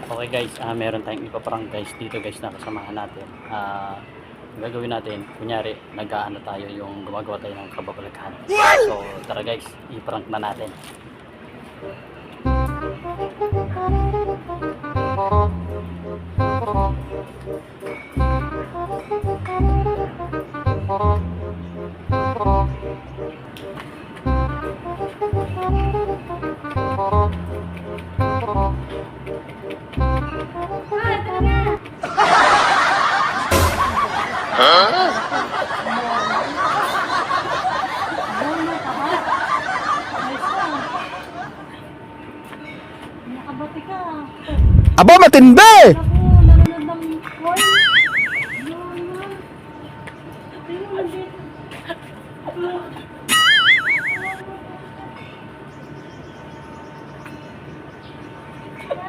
Okay guys, meron tayong ipaprank guys dito guys na kasamahan natin. Gagawin natin, kunyari nag-aano tayo yung gumagawa tayo ng kababalaghan. So tara guys, iprank na natin. Aba, matindi!